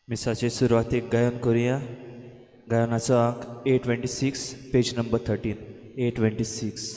मिसाचे सुरवातीक गायन करूया. गायनाचो अंक 826, पेज नंबर 13. 826.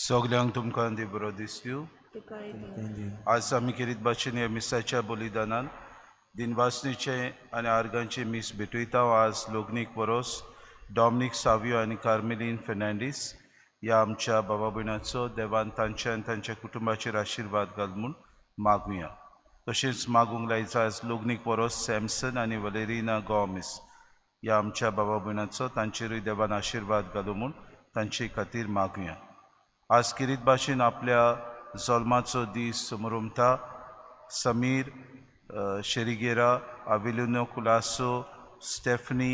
सगल्यांक तुमकां दी बरो दीस दिवं. आज आमी किरीत भाशेन ह्या मिसाच्या बलिदानान दिनवासनीचे आनी आर्गांचे मीस भेटयता. आज लोगनीक वरोस डॉमिनीक सावियो आनी कार्मेलीन फेर्नांडीस ह्या आमच्या बाबा भयणाचो देवान तांच्या आनी तांच्या कुटुंबाचेर आशिर्वाद घाल म्हूण मागुया. तशेंच मागूंक लायचा आज लोगनीक वरोस सॅमसन आनी वलेरिना गॉमिस ह्या आमच्या बाबा भयणाचो तांचेरूय देवान आशिर्वाद घालूं म्हूण तांचे खातीर मागुया. आज किरीत भाशेन आपल्या जल्माचो दीस समोरुमता समीर शेरिगेरा, आविलिनो कुलासो, स्टेफनी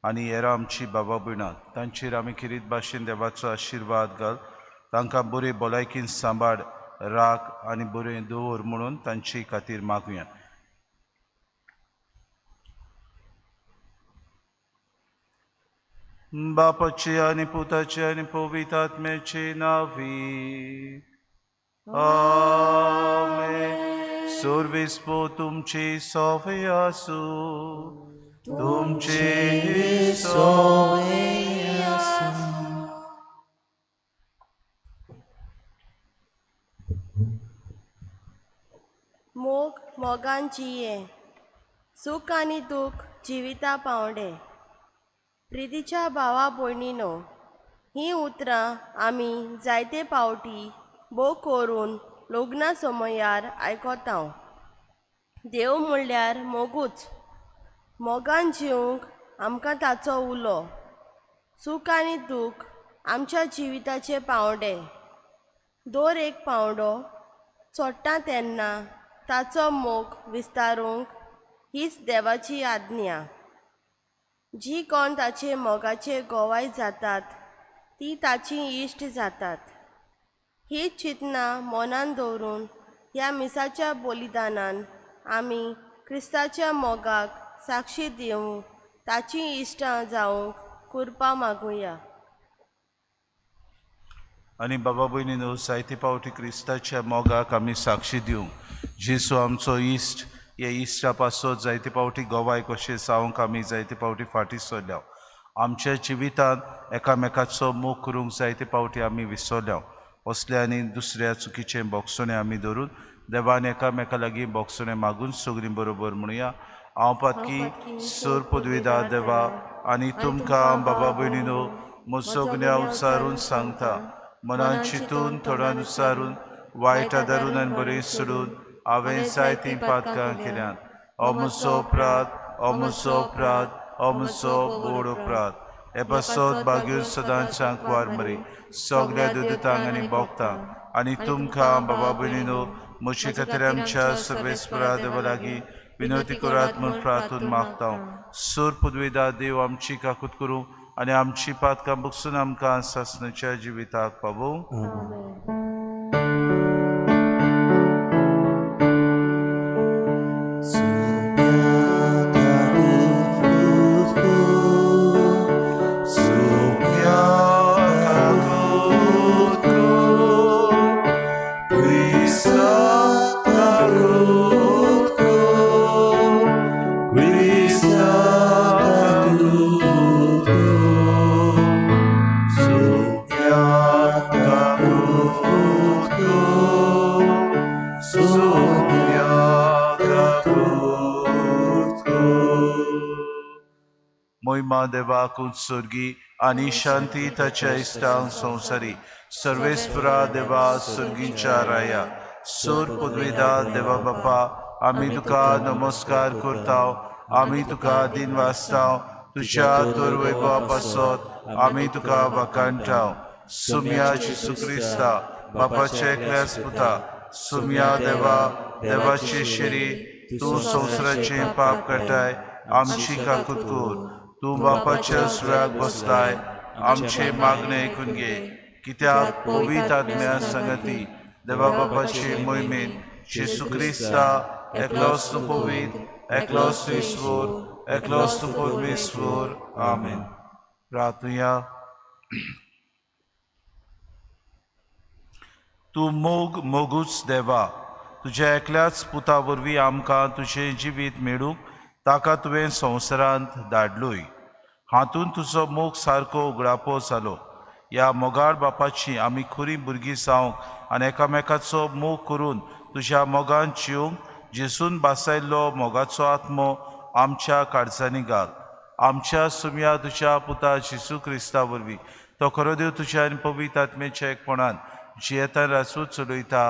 आनी हेरां आमची बाबा भयणां तांचेर आमी किरीत भाशेन देवाचो आशिर्वाद घाल. तांकां बरे भलायकेन सांबाळ राख आनी बरें दवर म्हणून तांचे खातीर मागुया. बापाचे आनी पुताचे आनी पवित्र आत्म्याचे नावी. आमेन. सर्वेस्पो तुमचे सोवे आसू, तुमचे सोवे आसू. मोग मोगांची ये सूख आनी दूख जिविता पावंडे. प्रितीच्या भावा भयणीनो, ही उतरां आमी जायते पावटी भोव करून लग्ना समयार आयकोतांव. देव म्हणल्यार मोगूच. मोगान जिवंक आमकां ताचो उलो. सूख आनी दूख आमच्या जिविताचे पावंडे. दर एक पावंडो चोडटा तेन्ना ताचो मोग विस्तारूंक हीच देवाची आज्ञा. जी कोण ताचे मोगाचे गोवाय जातात ती ताची इश्ट जातात. ही चिंतना मनान दवरून ह्या मिसाच्या बलिदानान आमी क्रिस्ताच्या मोगाक साक्षी दिवंक ताची इश्टां जावंक कृपा मागुया. आनी बाबा भयणीनो, जायते पावटी क्रिस्ताच्या मोगाक आमी साक्षी दिवंक जेसू आमचो इश्ट हे इश्टा पासत जायते पावटी गोवाय कशें जावंक आमी जायते पावटी फाटीं सरल्या. आमच्या जिवितांत एकामेकाचो मोग करूंक जायते पावटी आमी विसरल्या. असले आनी दुसऱ्या चुकीचें बोगसणें आमी धरून देवान एकामेका लागीं बोगसणें मागून सगळीं बरोबर म्हणुया. हांव पातकी सर पदवीदार देवा आनी तुमकां बाबा भयणीनो म्हजो गुन्या उच्चारून सांगता. मनान चिंतून थोड्यान उच्चारून वायटा धरून आनी बरें सोडून हांवें जायतीं पातकां केल्यात. हो म्हजो अपराध, हो म्हजो अपराध, हो म्हजो बोड अपराध. हे पासत भाग्यूर सदांच वार मरी सगळ्या दुदतांक आनी भोगतांक आनी तुमकां बाबा भयणीनो म्हजे खातीर आमच्या सर्वेस्परा देवा लागीं विनवती करात म्हूण प्रार्थून मागता. सर पदवीदार देव आमची काकूत करूं आनी आमची पातकां बुकसून आमकां सासणाच्या जिविताक पावूं. मोहिमा देवाक उत्सर्गी आनी शांती ताच्या इश्टांक संवसारी सर्वेस्परा देवा सर्गीच्या राया सोर पदवीदार देवा बापा आमी तुका नमस्कार करताव आमी तुका दिन वाचताव तुझ्या तोर वैभवा पासत आमी तुका वाकाणटाव सुम्या जिसू क्रिस्ता बापाचे एकल्याच पुता सुम्या देवा देवाचे शिरी तू संवसाराचे पाप काटाय आमची काकूत कर तू बापाच्या सुराक बसताय आमचे मागणे ऐकून घे कित्याक पवित्र आत्म्या संगती देवा बापाचे मोहिमेन जेसू क्रिस्ता एकलोस तू पवित्र एकलोस तू ईश्वर एकलोस तू परमेश्वर आमेन. प्रार्थना. तू मोगूच देवा तुझ्या एकल्याच पुता वरवीं आमकां तुझें जिवीत मेळूंक ताका तुवें संवसारांत धाडलोय. हातून तुजो मोग सारको उगडापो जालो. ह्या मोगाळ बापाची आमी खरी भुरगीं जावंक आनी एकामेकाचो मोग करून तुज्या मोगान जिवंक जेसून बासायल्लो मोगाचो आत्मो आमच्या काळजांनी घाल. आमच्या सुम्या तुज्या पुता जेसू क्रिस्ता वरवीं तो खरो देव तुज्या आनी पवित्र आत्म्याच्या एकपणान जियेता रासूच चलयता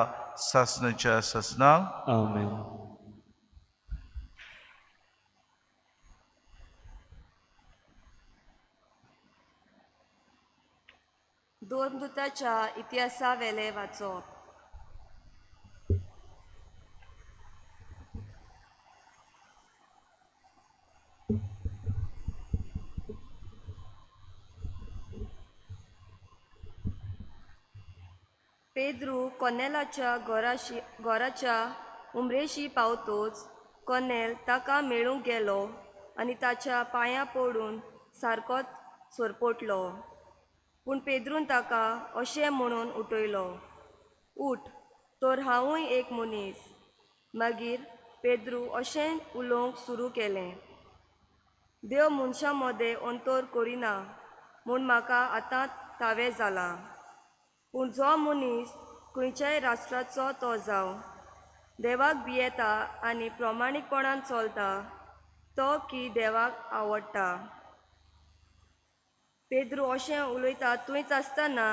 सासणाच्या सासणाक. आमेन. दोन दुताच्या इतिहासा वेले वाचप. पेद्रू कॉर्नेलाच्या घराच्या उमरेशी पावतोच कॉर्नेल ताका मेळूंक गेलो आनी ताच्या पांयां पडून सारकोच सोरपोटलो. पूण पेद्रून ताका अशें म्हणून उठयलो, उठ, तर हांवूय एक मनीस. मागीर पेद्रू अशें उलोवंक सुरू केलें, देव मनशां मदें अंतर करिना म्हूण म्हाका आतां तावें जालां. पूण जो मनीस खंयच्याय राष्ट्राचो तो जावं देवाक भियेता आनी प्रमाणीकपणान चलता तो की देवाक आवडटा. पेद्रू अशें उलयता थंयच आसतना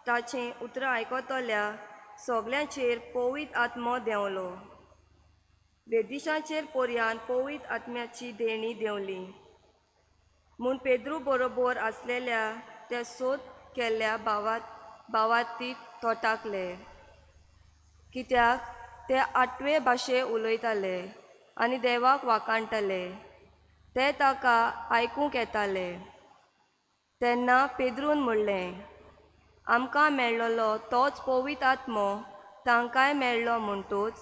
ताचें उतर आयकतल्या सगल्यांचेर पवित्र आत्मो देंवलो. वेदिशांचेर पर्यान पवित्र आत्म्याची देणी देंवली म्हूण पेद्रू बरोबर आसलेल्या त्या सोद केल्ल्या भावाती तोटाकले, कित्याक ते आठवे भाशे उलयताले आनी देवाक वाकाणटाले. ते ताका आयकूंक येताले. तेन्ना पेद्रून म्हणलें, आमकां मेळ्ळलो तोच पवित्र आत्मो तांकांय मेळ्ळो म्हणटूच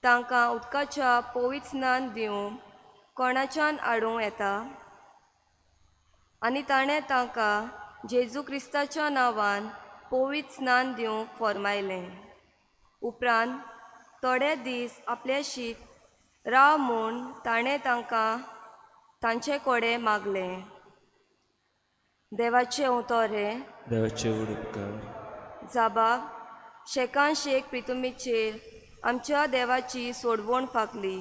तांकां उदकाच्या पवित्र स्नान दिवंक कोणाच्यान आडूं येता. आनी ताणें तांकां जेजू क्रिस्ताच्या नांवान पवित्र स्नान दिवंक फरमायलें. उपरांत थोडे दीस आपल्याशीच राव म्हूण ताणें तांकां तांचे कडेन मागलें. देवाचे उतर हे देवाचे उपकार. जाबाब शेकान शेक प्रितुमीचेर आमच्या देवाची सोडवण फाकली.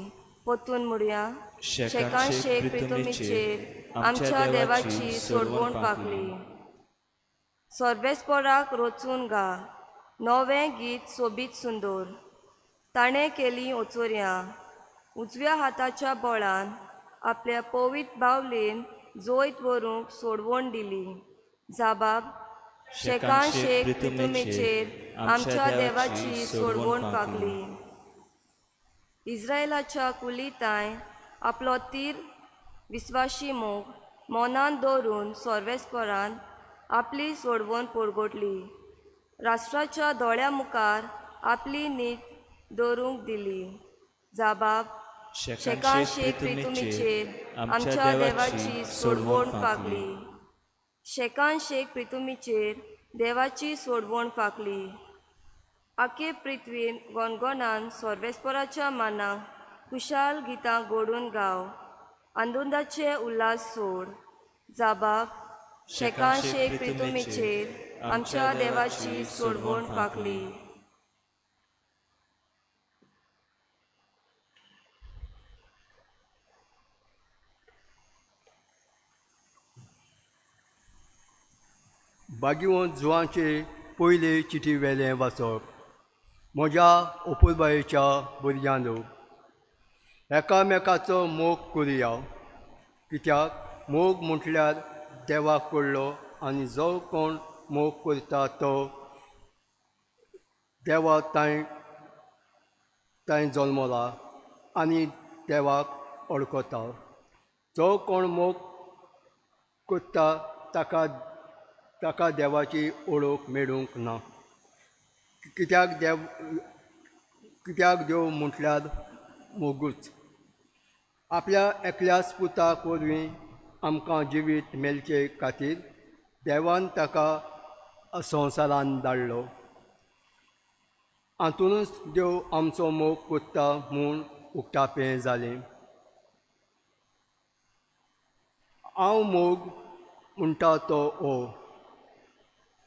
पोतून म्हणुया, शेकान शेक प्रितुमीचेर आमच्या देवाची सोडवण फाकली. सर्वेस्पराक रोचून गा, नवें गीत सोबीत सुंदर. ताणें केली ओचोऱ्यां, उजव्या हाताच्या बळान आपल्या पवित्र बावलेन जोयत व्हरूंक सोडवण दिली. जाबाब शेकान शेक प्रितुमीचेर आमच्या देवाची सोडवण फाकली. इस्रायलाच्या कुलीताय आपलो तीर विस्वाशी मोग मोनान दवरून सर्वेस्परान आपली सोडवण परगटली. राष्ट्राच्या दोळ्या मुखार आपली न्हीद दवरूंक दिली. जाबाब शेकान शेक प्रितुमीचेर आमच्या देवाची सोडवण फाकली. शेकान शेक प्रितुमीचेर देवाची सोडवण फाकली. आखे पृथ्वीन गोनगोनान सर्वेस्पराच्या मानाक कुशाल गितां घडून गाव, आनंदाचे उल्हास सोड. जाबाब शेकान शेक प्रितुमीचेर आमच्या देवाची सोडवण फाकली. बागीवन जुवांचे पयले चिठी वेलें वाचप. म्हज्या अपुरबायेच्या भुरग्यांलो, एकामेकाचो मोग करुया, कित्याक मोग म्हटल्यार देवाक कडलो आनी जो कोण मोग करता तो देवा तांय जल्मला आनी देवाक वळखता. जो कोण मोग करता ताका देवाची ओळख मेळूंक ना, कित्याक देव म्हटल्यार मोगूच. आपल्या एकल्याच पुताक वरवीं आमकां जिवीत मेलचे खातीर देवान ताका संवसारांत धाडलो. हातूनच देव आमचो मोग करता म्हूण उक्तापें जालें. हांव मोग म्हणटा तो हो.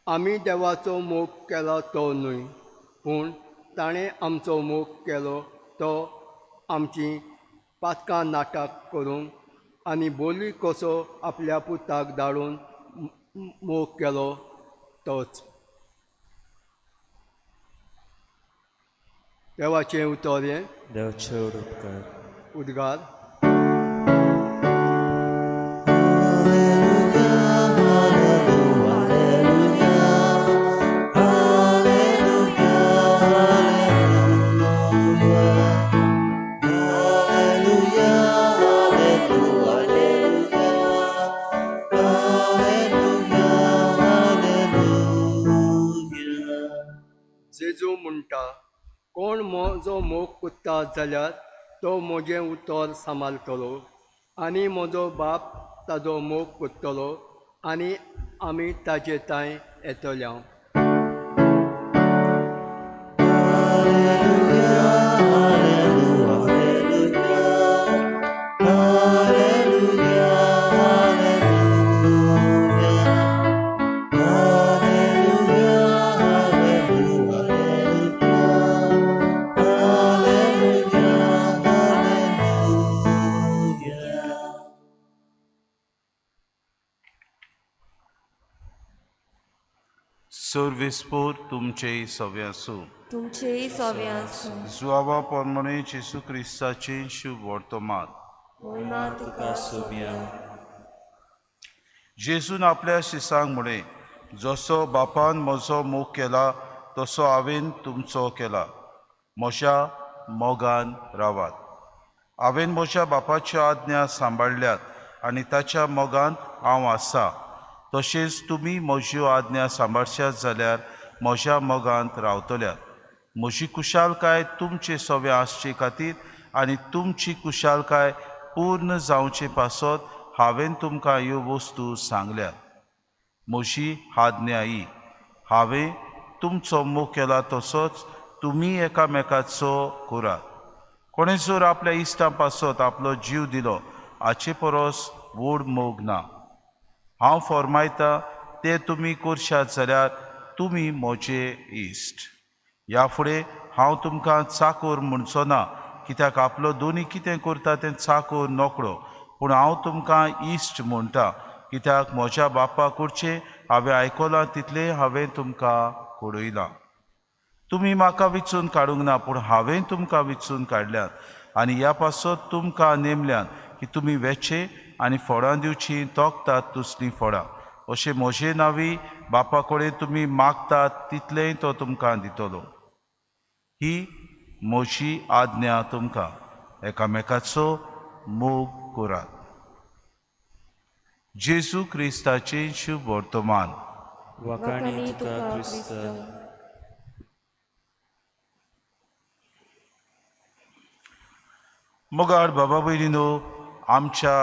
आमी देवाचो मोग केला तो न्हय, पूण ताणें आमचो मोग केलो तो आमची पातकां नाटक करून आनी बोली कसो आपल्या पुताक धाडून मोग केलो तोच. देवाचें उतर हें. देवाचे उपकार. उद्गार. जेजू म्हणटा, कोण म्हजो मोग करता जाल्यार तो म्हजें उतर सांबाळटलो आनी म्हजो बाप ताजो मोग करतलो आनी आमी ताजे तांय येतल्या. सर्वेस्पोर तुमचेय सव्या आसूं. तुमचेय सव्या आसूं. जुआवा पोरमणे जेसू क्रिस्ताचें शुभ वर्तमान. महिमा तुका सोम्या. जेजून आपल्या शिसांक म्हणे, जसो बापान म्हजो मोग केला तसो हांवें तुमचो केला. म्हज्या मोगान रावात. हांवें म्हज्या बापाच्यो आज्ञा सांबाळल्यात आनी ताच्या मोगान हांव आसां. तशेंच तुमी म्हज्यो आज्ञा सांबाळशात जाल्यार म्हज्या मोगांत रावतल्यात. म्हजी कुशालकाय तुमचे सव्या आसचे खातीर आनी तुमची कुशालकाय पूर्ण जावचे पासत हांवें तुमकां ह्यो वस्तू सांगल्यात. म्हजी आज्ञा ही, हांवें तुमचो मोग केला तसोच तुमी एकामेकाचो करात. कोणें जर आपल्या इश्टा पासत आपलो जीव दिलो हाचे परस व्हड मोग ना. हांव फर्मायता ते तुमी करशात जाल्यार तुमी म्हजे इश्ट. ह्या फुडें हांव तुमकां चाकोर म्हणचो ना, कित्याक आपलो दोनी कितें करता तें चाकोर नोकळो, पूण हांव तुमकां इश्ट म्हणटा, कित्याक म्हज्या बापा कडचें हांवें आयकलां तितलें हांवें तुमकां कळयलां. तुमी म्हाका विचून काडूंक ना, पूण हांवें तुमकां विचून काडल्यात आनी ह्या पासत तुमकां नेमल्यात की तुमी वेचे आनी फळां दिवची तोखतात तसलीं फळां. अशें म्हजे नांवी बापा कडेन तुमी मागतात तितलेंय तो तुमकां दितलो. ही म्हजी आज्ञा तुमकां, एकामेकाचो मोग करात. जेजू क्रिस्ताचें शुभ वर्तमान. वखाणी तुका क्रिस्त. मोगाड बाबा भयणीनो, आमच्या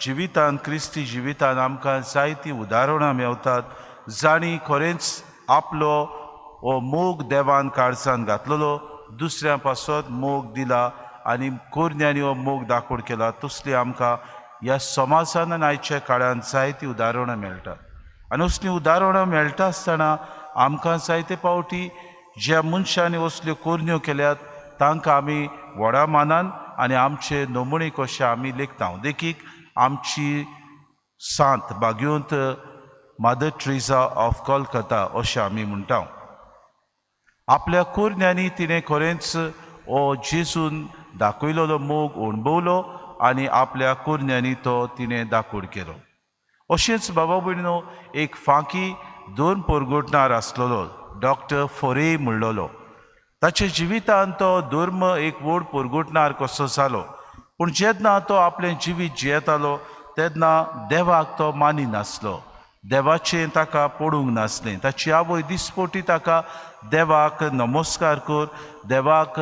जिवितान क्रिस्ती जिवितान आमकां जायतीं उदाहरणां मेवतात जाणी खरेंच आपलो हो मोग देवान काळजान घातलेलो, दुसऱ्या पासत मोग दिला आनी कोरण्यांनी हो मोग दाखोड केला. तसली आमकां ह्या समाजान आनी आयच्या काळांत जायतीं उदाहरणां मेळटात. आनी असलीं उदाहरणां मेळटा आसतना आमकां जायते फावटी ज्या मनशांनी असल्यो कोरण्यो केल्यात तांकां आमी व्हडा मानान आनी आमचे नमुणे कशे आमी लेखता. देखीक आमची सांत बागयोंत मदर ट्रेसा ऑफ कोलकाता अशें आमी म्हणटा. आपल्या कुरण्यांनी तिणें खरेंच हो जेजून दाखयलेलो मोग अणभवलो आनी आपल्या कुरण्यांनी तो तिणें दाखोड केलो. अशेंच बाबा भयणीनो, एक फांकी दोन परगोटणार आसलेलो डॉक्टर फोरे म्हणलोलो. ताच्या जिवितांत तो धर्म एक व्हड परगोटणार कसो जालो, पूण जेन्ना तो आपलें जिवीत जियेतालो तेन्ना देवाक तो मानिनासलो. देवाचें ताका पडूंक नासलें. ताची आवय दिसपोटी ताका देवाक नमस्कार कर, देवाक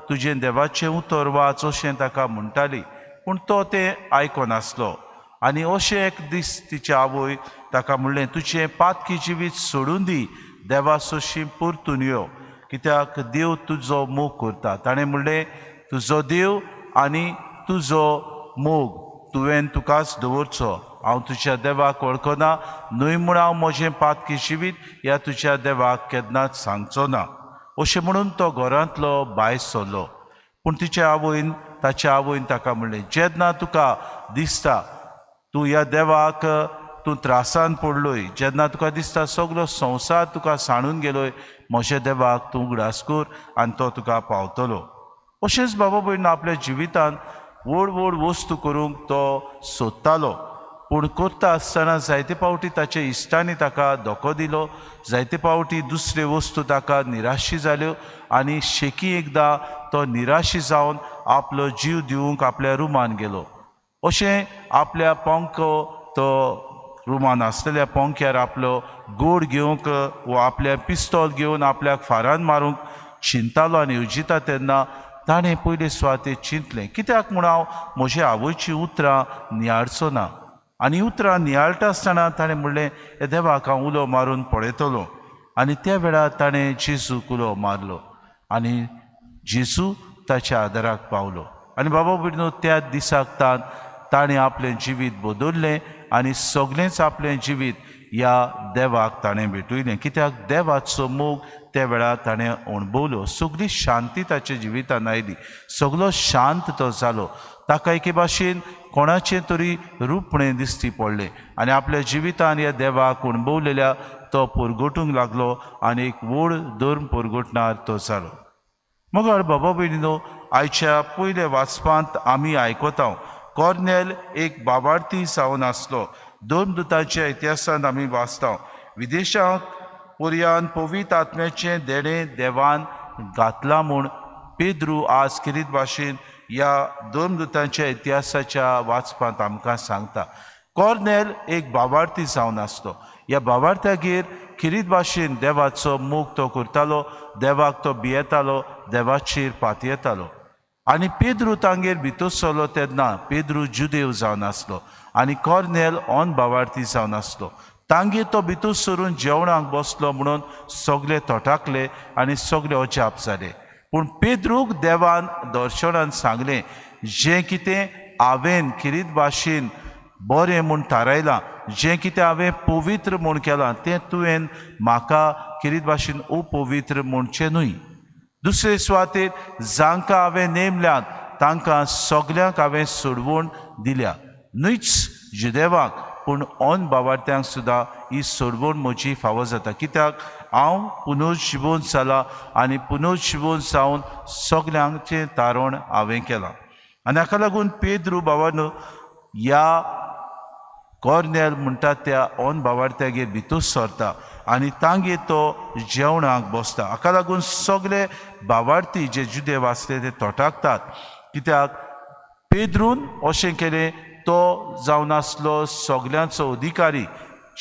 तुजें देवाचें उतर वाच अशें ताका म्हणटाली, पूण तो तें आयकोनासलो. आनी अशें एक दीस तिची आवय ताका म्हणलें, तुजें पातकी जिवीत सोडून दी, देवा सोशी परतून यो, कित्याक देव तुजो मोग करता. ताणें म्हणलें, तुजो देव आनी तुजो मोग तुवें तुकाच दवरचो. हांव तुज्या देवाक वळखना, न्हय म्हूण हांव म्हजें पातकी जिवीत ह्या तुज्या देवाक केन्नाच सांगचो ना. अशें म्हणून तो घरांतलो भायर सरलो. पूण ताच्या आवयन ताका म्हणलें, जेन्ना तुका दिसता तूं ह्या देवाक तूं त्रासान पडलोय, जेन्ना तुका दिसता सगलो संवसार तुका सांडून गेलोय, म्हज्या देवाक तूं उगडास कर आनी तो तुका पावतलो. अशेंच बाबा भयण आपल्या जिवितांत व्हड व्हड वस्तू करूंक तो सोदतालो, पूण करता आसतना जायते फावटी ताच्या इश्टांनी ताका धोको दिलो, जायते फावटी दुसरे वस्तू ताका निराशी जाल्यो आनी शेकी एकदां तो निराशी जावन आपलो जीव दिवंक आपल्या रुमान गेलो. अशें आपल्या पोंको तो रुमान आसलेल्या पोंक्यार आपलो गोड घेवंक वा आपल्या पिस्तॉल घेवन आपल्याक फारान मारूंक चिंतालो आनी उजिता तेन्ना ताणें पयले सुवातेर चिंतलें, कित्याक म्हूण हांव म्हज्या आवयचीं उतरां नियाळचो ना. आनी उतरां नियाळटा आसतना ताणें म्हणलें, हे देवाक हांव उलो मारून पळयतलो. आनी त्या वेळार ताणें जेजूक उलो मारलो आनी जेजू ताच्या आदाराक पावलो. आनी बाबा भयणो, त्या दिसाक ताणें आपलें जिवीत बदल्लें आनी सगळेंच आपलें जिवीत ह्या देवाक ताणें भेटयलें, कित्याक देवाचो मोग त्या वेळार ताणें अणभवलो. सगळी शांती ताच्या जिवितांत आयली, सगळो शांत तो जालो. ताका एके भाशेन कोणाचें तरी रूपणें दिसती पडलें आनी आपल्या जिवितांत ह्या देवाक अणभवलेल्या तो परगटूंक लागलो आनी एक व्हड धर्म परगटणार तो जालो. मगर बाबा भयणीनो, आयच्या पयल्या वाचपांत आमी आयकता कॉर्नेल एक बाबार्थी जावन आसलो. धर्मदुतांच्या इतिहासांत आमी वाचता, विदेशांत पर्यान पवित्र आत्म्याचें देणें देवान घातलां म्हूण पेद्रू आज किरीत भाशेन ह्या धर्मदुतांच्या इतिहासाच्या वाचपांत आमकां सांगता. कॉर्नेल एक बाबार्थी जावन आसलो. ह्या बाबार्थ्यागेर किरीत भाशेन देवाचो मोग तो करतालो, देवाक तो भियेतालो, देवाचेर पातयेतालो. आनी पेद्रू तांगेर भितर सरलो तेन्ना पेद्रू जुदेव जावन आसलो आनी कॉर्नेल ऑन बाबार्थी जावन आसलो. तांगेर तो भितर सरून जेवणाक बसलो म्हणून सगळे तोटाकले आनी सगळे अजाप जाले. पूण पेद्रूक देवान दर्शनान सांगलें, जें कितें हांवें किरीत भाशेन बरें म्हूण थारायलां, जें कितें हांवें पवित्र म्हूण केलां, तें तुवें म्हाका किरीत भाशेन अपवित्र म्हणचें न्हय. दुसरे सुवातेर जांकां हांवें नेमल्यात तांकां सगल्यांक हांवें सोडवून दिल्या, न्हयच जुदेवाक पूण ऑन बाबार्थ्यांक सुद्दां ही सोडवण म्हजी फावो जाता, कित्याक हांव पुनर्जिवन जाला आनी पुनर्जिवन जावन सगल्यांचें तारण हांवें केलां. आनी हाका लागून पेद्रू बाबानो ह्या कॉर्नेल म्हणटा त्या ऑन बाबार्थ्यागेर भितर सरता आनी तांगेर तो जेवणाक बसता. हाका लागून सगळे बाबार्थी जे जुदेव आसले ते तोटाकतात, कित्याक पेद्रून अशें केलें. तो जावन आसलो सगल्यांचो अधिकारी,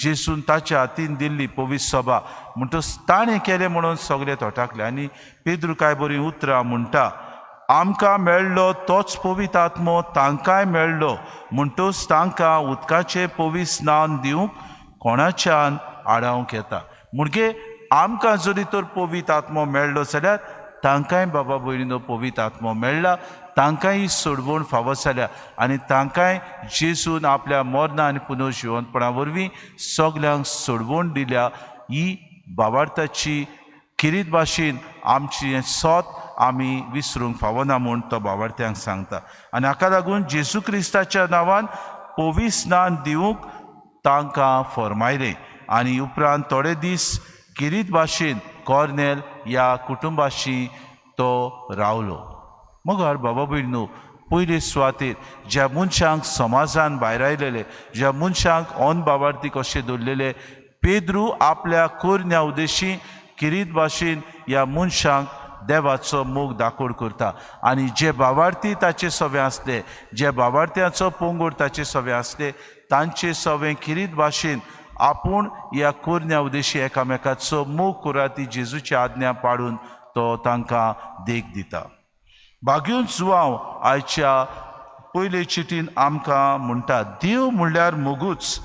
जेजून ताच्या हातीन दिल्ली पवित्र सभा म्हणटच ताणें केलें म्हणून सगळे तोटाकले. आनी पेद्रू काय बरीं उतरां म्हणटा, आमकां मेळ्ळो तोच पवित्र आत्मो तांकांय मेळ्ळो म्हणटच तांकां उदकाचें पवित्र स्नान दिवंक कोणाच्यान आडावंक येता. म्हणजे आमकां जरी तर पवित्र आत्मो मेळ्ळो जाल्यार तांकांय बाबा भयणीनो पवित्र आत्मो मेळ्ळा, तांकांय ही सोडवण फावो जाल्या आनी तांकांय जेजून आपल्या मरणा आनी पुनर्जिवंतपणा वरवीं सगल्यांक सोडवण दिल्या. ही बाबार्थाची किरीत भाशेन आमची सोत आमी विसरूंक फावो ना म्हूण तो बाबार्थ्यांक सांगता. आनी हाका लागून जेजू क्रिस्ताच्या नांवान पवित्र स्नान दिवंक तांकां फरमायलें आनी उपरांत थोडे दीस किरीत भाशेन कॉर्नेल ह्या कुटुंबाशी तो रावलो. मगर बाबा भयणीनो, पयले सुवातेर ज्या मनशांक समाजान भायर आयलेले, ज्या मनशांक ओन बाबार्थी कशे दवरलेले, पेद्रू आपल्या कोरन्या उद्देशी किरीत भाशेन ह्या मनशांक देवाचो मोग दाखोड करता. आनी जे बाबार्थी ताचे सवे आसले, जे बाबार्थ्याचो पोंगोड ताचे सवे आसले, तांचे सवे किरीत भाशेन आपूण ह्या कोरन्या उद्देशी एकामेकाचो मोग करा ती जेजूची आज्ञा पाडून तो तांकां देख दिता. भाग्यून जुवांव आयच्या पयले चिटीन आमकां म्हणटा, देव म्हणल्यार मोगूच.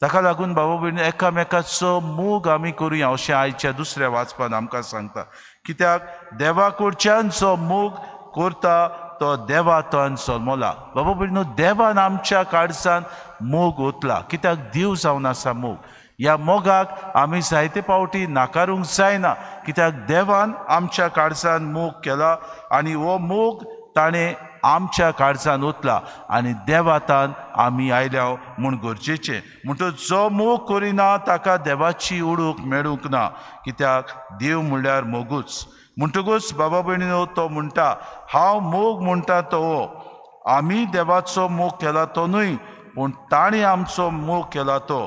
ताका लागून बाबा भयणी, एकामेकाचो मोग आमी करुया अशें आयच्या दुसऱ्या वाचपान आमकां सांगता. कित्याक देवा कडच्यान जो मोग करता तो देवातान जल्मला. बाबा भयणीनो, देवान आमच्या काळजान मोग ओतला, कित्याक देव जावन आसा मोग. ह्या मोगाक आमी जायते पावटी नाकारूंक जायना, कित्याक देवान आमच्या काळजान मोग केला आनी हो मोग ताणें आमच्या काळजान ओतला आनी देवातान आमी आयल्या म्हूण गरजेचें. म्हणटच जो मोग करिना ताका देवाची ओळख मेळूंक ना, कित्याक देव म्हणल्यार मोगूच. म्हणटकूच बाबा भयणीनो, तो म्हणटा, हांव मोग म्हणटा तो हो. आमी देवाचो मोग केला तो न्हय, पूण ताणें आमचो मोग केला तो.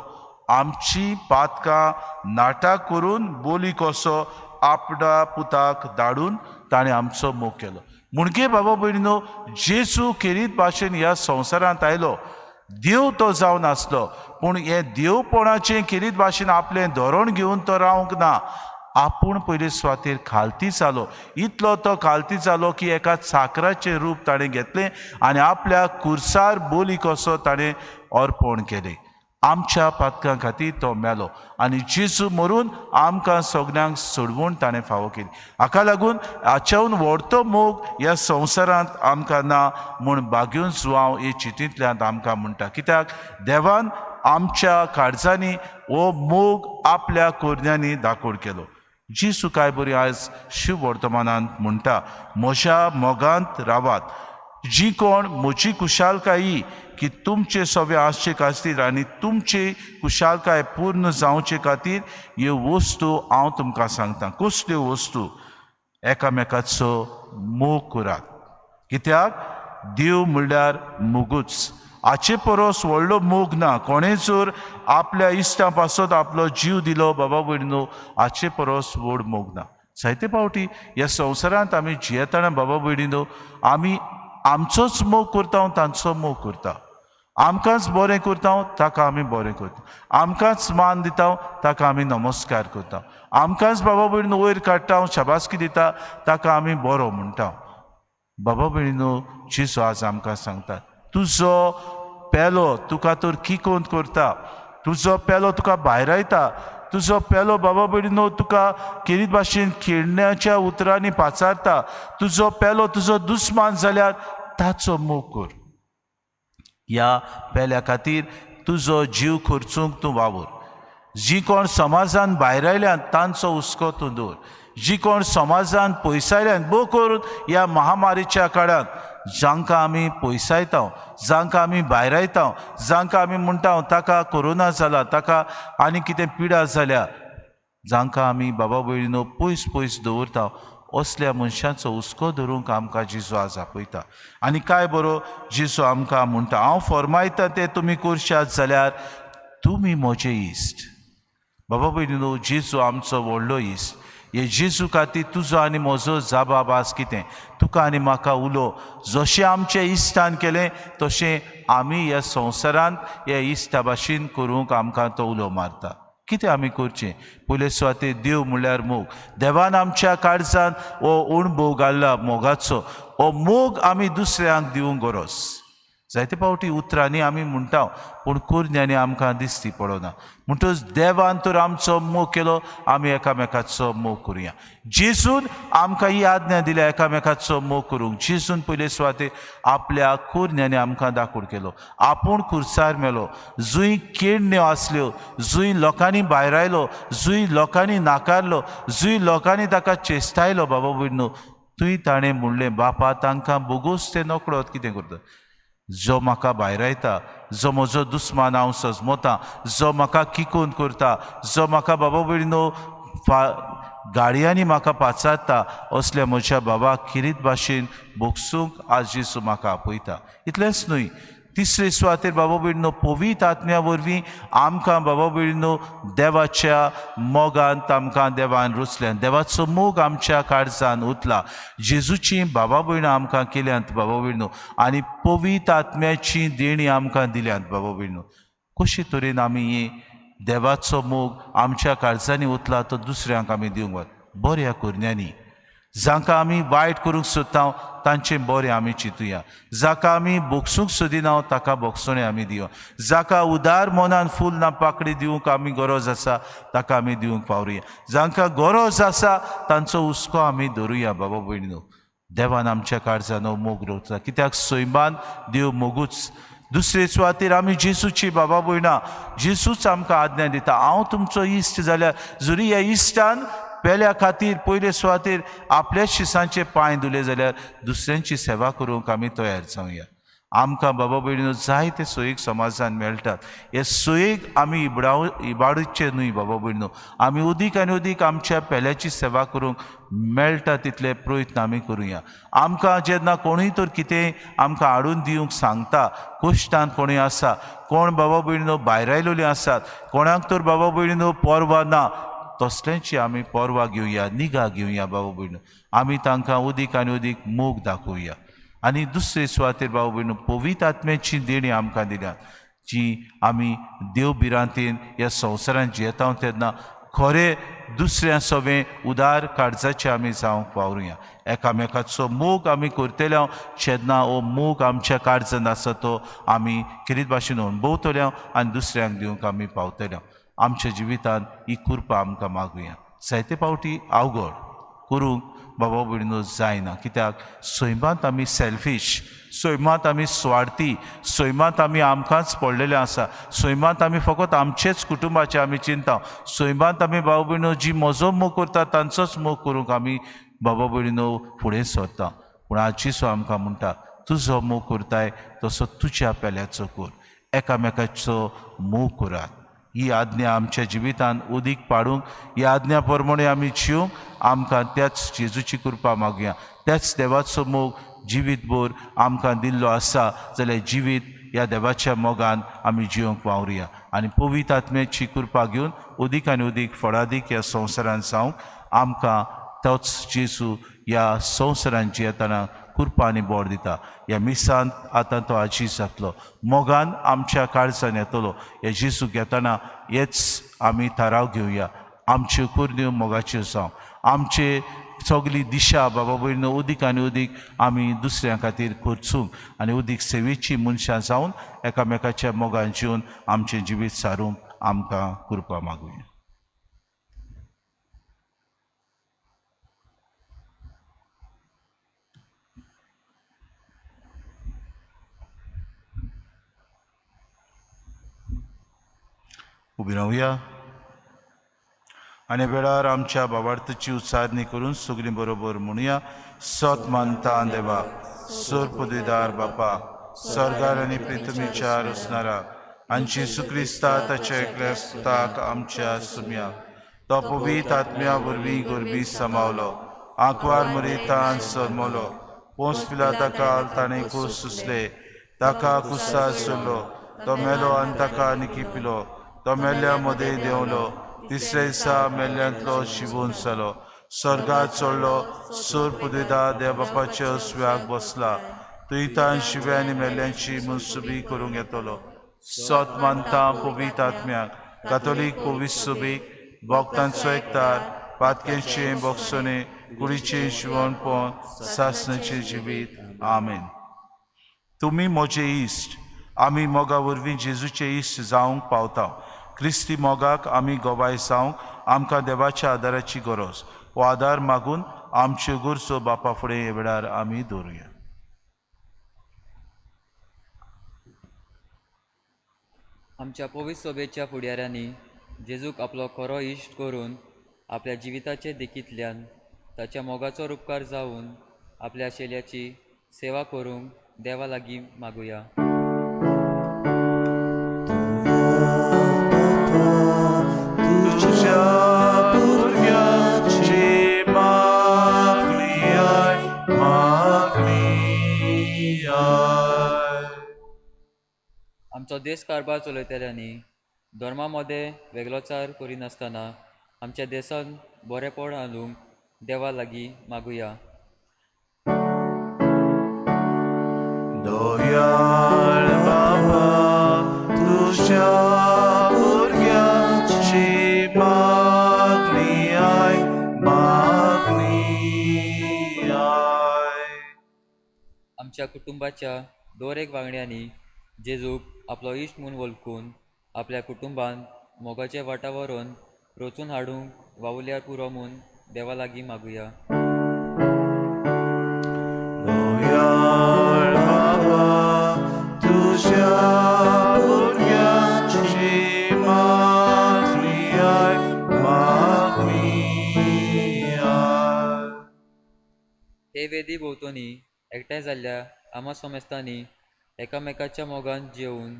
आमची पातकां नाटा करून बोली कसो आपणा पुताक धाडून ताणें आमचो मोग केलो. म्हणगे बाबा भयणीनो, जेजू किरीत भाशेन ह्या संवसारांत आयलो. देव तो जावन आसलो, पूण हे देवपणाचें किरीत भाशेन आपलें धोरण घेवन तो रावंक ना. आपूण पयले सुवातेर खालती जालो. इतलो तो खालती जालो की एका चाकराचें रूप ताणें घेतलें आनी आपल्या कुर्सार बोली कसो ताणें अर्पण केलें. आमच्या पातकां खातीर तो मेलो आनी जेजू मरून आमकां सगल्यांक सोडवून ताणें फावो केली. हाका लागून हाच्याहून व्हडतो मोग ह्या संवसारांत आमकां ना म्हूण भाग्यून जुवांव हे चिटींतल्यान आमकां म्हणटा. कित्याक देवान आमच्या काळजांनी हो मोग आपल्या कोरन्यांनी दाखोड केलो. जेजू काय बरी आयज शिव वर्तमानांत म्हणटा, म्हज्या मोगांत रावात. जी कोण म्हजी कुशालकायी की तुमचे सवे आसचे खातीर आनी तुमची कुशालकाय पूर्ण जावचे खातीर ह्यो वस्तू हांव तुमकां सांगता. कसल्यो वस्तू? एकामेकाचो मोग करात, कित्याक देव म्हणल्यार मोगूच. हाचे परस व्हडलो मोग ना. कोणें जर आपल्या इश्टां पासत आपलो जीव दिलो बाबा भयणीनो, हाचे परस व्हड मोग ना. जायते फावटी ह्या संवसारांत आमी जियेतना बाबा भयणीनो, आमी आमचोच मोग करता, तांचो मोग करता. आमकांच बरें करता, ताका आमी बरें करता. आमकांच मान दिता, ताका आमी नमस्कार करता. आमकांच बाबा भयणीनो वयर काडटा, शाबासकी दिता, ताका आमी बरो म्हणटा. बाबा भयणीनो, जेजू आज आमकां सांगता, तुजो पेलो तुका तर किकोंत करता, तुजो पेलो तुका भायर आयता, तुजो पेलो बाबा भयणीनो तुका किरीत भाशेन खेळण्याच्या उतरांनी पाचारता, तुजो पेलो तुजो दुस्मान जाल्यार ताचो मोग कर. ह्या पेल्या खातीर तुजो जीव खर्चूंक तूं वावर. जी कोण समाजान भायर आयल्यान तांचो हुस्को तूं दवर. जी कोण समाजान पयसायल्यान भोव करून ह्या महामारीच्या काळांत जांकां आमी पयसायता, जांकां आमी भायर आयता, जांकां आमी म्हणटा ताका कोरोना जाला, ताका आनी कितें पिडा जाल्या, जांकां आमी बाबा भयणीनो पयस पयस दवरता, असल्या मनशांचो हुस्को धरूंक आमकां जेजू आज आपयता. आनी काय बरो जेजू आमकां म्हणटा, हांव फर्मायता तें तुमी करशात जाल्यार तुमी म्हजे इश्ट. बाबा भयणीनो, जेजू आमचो व्हडलो इश्ट. हे जेजू खातीर तुजो आनी म्हजो जाबाब आज कितें? तुका आनी म्हाका उलो. जशें आमचे इश्टान केलें तशें आमी ह्या संवसारांत ह्या इश्टा भाशेन करूंक आमकां तो उलो मारता. कितें आमी करचें? पयले सुवातेर देव म्हणल्यार मोग. देवान आमच्या काळजान हो अणभव घाल्ला मोगाचो. हो मोग आमी दुसऱ्यांक दिवंक गरज. जायते फावटी उतरांनी आमी म्हणटा, पूण कोरन्यांनी आमकां दिसती पडना. म्हणटच देवान तर आमचो मोग केलो, आमी एकामेकाचो मोग करुया. जेजून आमकां ही आज्ञा दिल्या एकामेकाचो मोग करूंक. जेजून पयले सुवातेर आपल्या कोरन्यांनी आमकां दाखोड केलो. आपूण खुर्सार मेलो, जूंय केण्ण्यो आसल्यो, जूंय लोकांनी भायर आयलो, जूंय लोकांनी नाकारलो, जूंय लोकांनी ताका चेस्तायलो बाबा भयणीनो, थंय ताणें म्हणलें, बापा तांकां बोगूस ते नकळत कितें करता. जो म्हाका भायरायता, जो म्हजो दुस्मान हांव सजमोता, जो म्हाका किकून करता, जो म्हाका बाबा भयणीनो गाडयांनी म्हाका पाचारता, असल्या म्हज्या बाबाक खिरीत भाशेन भोगसूंक आज जेसू म्हाका आपयता. इतलेंच न्हय, तिसरे सुवातेर बाबा भयणीनो पवित्र आत्म्या वरवीं आमकां बाबा भयणीनो देवाच्या मोगांत आमकां देवान रुचल्यान, देवाचो मोग आमच्या काळजान उतला, जेजूची बाबा भयणां आमकां केल्यांत बाबा भयणीनो, आनी पवित्र आत्म्याची देणी आमकां दिल्यांत बाबा भयणीनो. कशे तरेन आमी ही देवाचो मोग आमच्या काळजांनी उतला तो दुसऱ्यांक आमी दिवंक वता. बऱ्या कुरण्यांनी जांकां आमी वायट करूंक सोदता तांचें बरें आमी चिंतुया, जाका आमी बोगसूंक सोदिना ताका बोगसोणें आमी दिवया, जाका उदार मनान फूल ना पाकळी दिवंक आमी गरज आसा ताका आमी दिवंक पावरुया, जांकां गरज आसा तांचो हुस्को आमी धरुया बाबा भयणीनो. देवान आमच्या काळजानो मोग रोवता, कित्याक सैमान देव मोगूच. दुसरे सुवातेर आमी जेजूची बाबा भयणां, जेजूच आमकां आज्ञा दिता, हांव तुमचो इश्ट जाल्यार जरी ह्या इश्टान पेल्या खातीर पयले सुवातेर आपल्या शिसांचे पांय धुले जाल्यार दुसऱ्यांची सेवा करूंक आमी तयार जावया. आमकां बाबा भयणीनो जायते सोयीक समाजान मेळटात, हे सोयीक आमी इबाडूचे न्हय बाबा भयणीनो, आमी उदीक आनी उदीक आमच्या पेल्याची सेवा करूंक मेळटा तितले प्रयत्न आमी करुया. आमकां जेन्ना कोणूय तर कितें आमकां हाडून दिवंक सांगता, कोश्टान कोणूय आसा, कोण बाबा भयणीनो भायर आयलोलीं आसात, कोणाक तर बाबा भयणीनो पोरवा ना, तसल्यांची आमी पोरवा घेवया, निगा घेवया बाबा भयणीनो. आमी तांकां उदीक आनी उदीक मोग दाखोवया. आनी दुसरे सुवातेर बाबा भयणीनो पवित्र आत्म्याची देणी आमकां दिल्या, जी आमी देव भिरांतेन ह्या संवसारांत जियेता तेन्ना खरें दुसऱ्या सवें उदार काळजाचे आमी जावंक वावरुया. एकामेकाचो मोग आमी करतल्या जेन्ना हो मोग आमच्या काळजांत आसा तो आमी खरीत भाशेन अणभवतल्या आनी दुसऱ्यांक दिवंक आमी पावतल्या. आमच्या जिवितांत ही कृपा आमकां मागुया. जायते फावटी अवघड करूंक बाबा भयणीनो जायना, कित्याक सैमांत आमी सेल्फीश, सैमांत आमी स्वार्थी, सैमांत आमी आमकांच पडलेले आसा, सैमांत आमी फकत आमचेच कुटुंबाचे आमी चिंता, सैमांत आमी बाबा भयणीनो जी म्हजो मोग करता तांचोच मोग करूंक आमी बाबा भयणीनो फुडें सरता. पूण आज जेसू आमकां म्हणटा, तुजो मोग करताय तसो तुज्या पेल्याचो कर, एकामेकाचो मोग करात. ही आज्ञा आमच्या जिवितांत उदीक पाडूंक, ही आज्ञा प्रमाणे आमी जिवंक आमकां त्याच जेजूची कृपा मागुया. त्याच देवाचो मोग जिवीतभर आमकां दिल्लो आसा जाल्यार जिवीत ह्या देवाच्या मोगान आमी जिवंक वावरुया. आनी पवित्र आत्म्याची कृपा घेवन उदीक आनी उदीक फळादीक ह्या संवसारांत जावंक आमकां तोच जेजू ह्या संवसारांत जियेतना कृपा आनी बोर दिता. ह्या मिसांत आतां तो आजीस जातलो, मोगान आमच्या काळजान येतलो. हे जेजू घेतना हेच आमी थाराव घेवया, आमच्यो कुरण्यो मोगाच्यो जावं, आमचे सगली दिशा बाबा भयणीनो उदीक आनी उदीक आमी दुसऱ्यां खातीर खर्चूंक आनी उदीक सेवेची मनशां जावन एकामेकाच्या मोगान जिवन आमचें जिवीत सारूंक आमकां कृपा मागुया. उबी रावया आनी वेळार आमच्या भावार्थाची उच्चारणी करून सगळीं बरोबर म्हणुया. सत मानता देवा, सोर पदवीदार बापा, स्वर्गार आनी पृथ्वीच्यार असणारा आनी जेजू क्रिस्ता ताच्या एकल्या सुताक आमच्या सुम्या, तो पवित्र आत्म्या वरवीं गोरबी समावलो, आंकवार मरितान सरमलो, पोंस पिलाता काल ताणें खूस सुसले, ताका कुस्सार सोडलो, तो मेलो आनी ताका निकी पिलो, तो मेल्ल्या मदें देंवलो, तिसऱ्या दिसा मेल्ल्यांतलो शिवून जालो, स्वर्गात चडलो, सोर पदवीदार देव बापाच्या सुव्याक बसला, तुयतान शिव्यांनी मेल्ल्यांची मनसुबी करूंक येतलो. सत मानता पवित्र आत्म्याक, कातोलीक पवित्र सुबीक, भक्तांचो एकतार, पातकेंचें बोगसोणें, कुडीचें शिवणपण, सासणेचें जिवीत. आमेन. तुमी म्हजे इश्ट, आमी मोगा वरवीं जेजूचे इश्ट जावंक पावता. क्रिस्ती मोगाक आमी गोवाय जावंक आमकां देवाच्या आदाराची गरज. हो आदार मागून आमच्यो गरजो बापा फुडें हे वेळार आमी दवरुया. आमच्या पवित्र सभेच्या फुडाऱ्यांनी जेजूक आपलो खरो इश्ट करून आपल्या जिविताचे देखींतल्यान ताच्या मोगाचो उपकार जावन आपल्या शेल्याची सेवा करूंक देवा लागीं मागुया. तुझ्या भुरग्यांची मागणी आय, मागणी आय. आमचो देश कारभार चलयतल्यांनी धर्मा मदें वेगळोचार करिनासतना आमच्या देशांत बरेपण हाडूंक देवा लागीं मागुया. दोयाळ बाबा, तुझ्या भुरग्यांची मागणी आय, मागणी आय. आमच्या कुटुंबाच्या दर एक वांगड्यांनी जेजूक आपलो इश्ट म्हूण वळखून आपल्या कुटुंबान मोगाचे वातावरण रचून हाडूंक वावुल्यार पुरो म्हूण देवा लागीं मागुया. दोयाळ बाबा, तुझ्या भुरग्यांची मागणी आय, मागणी आय. हे वेदी भोंवतणी एकठांय जाल्ल्या आमा समेस्तांनी एकामेकाच्या मोगान जेवून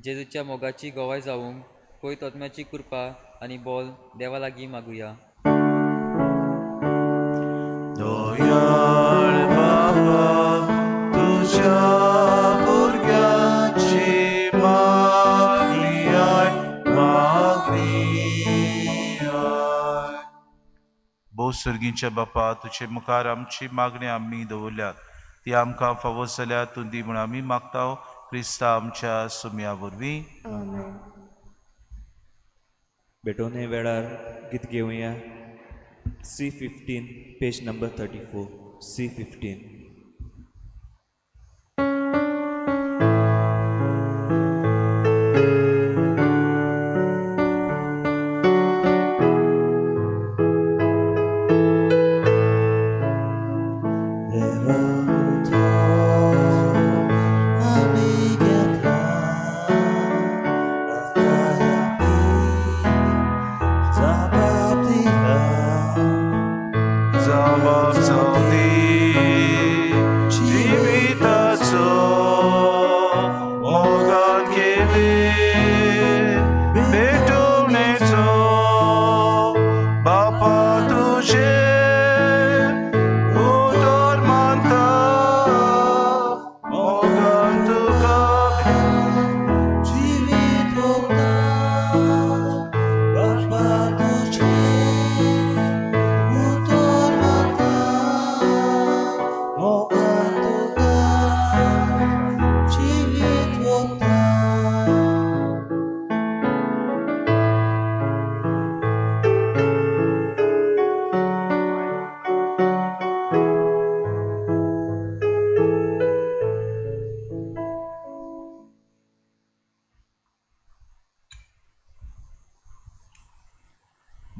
जेजूच्या मोगाची गोवाय जावंक पयत आत्म्याची कृपा आनी बोल देवा लागीं मागुया. दोयाळ बाबा, तुझ्या भुरग्यांची मागणी आय, मागणी आय. भोव सर्गीच्या बापा, तुजे मुखार आमची मागणी आमी दवरल्यात, ती आमकां फावो जाल्यार तूं दी म्हूण आमी मागता क्रिस्ता आमच्या सुमया वरवीं. आमेन. बेटोने वेळार गीत घेवया. C15 page number 34. C15.